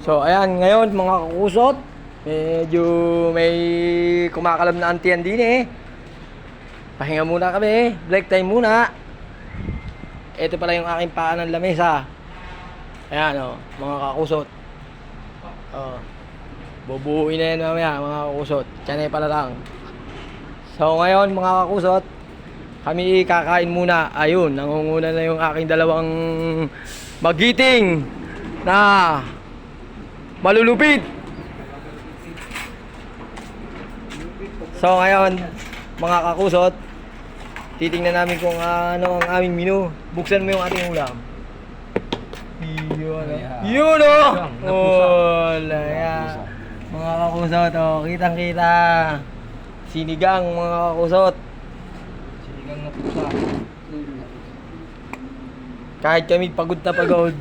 So, ayan, ngayon mga kakusot, medyo may kumakalam na antiyan din eh. Pahinga muna kami, break time muna. Ito pala yung aking paan ng lamesa. Ayan o, mga kakusot. Bubuuin na yan mamaya mga kakusot. Tiyan pala lang. So ngayon mga kakusot, kami kakain muna. Ayun, nangunguna na yung aking dalawang magiting na malulupit. So ngayon mga kakusot, titingnan namin kung ano ang aming menu. Buksan mo yung ating ulam. Yun o. Yun o! Wala yan. Mga kakusot o, kitang kita. Sinigang mga kakusot. Sinigang na pusa. Kahit kami pagod na pagod.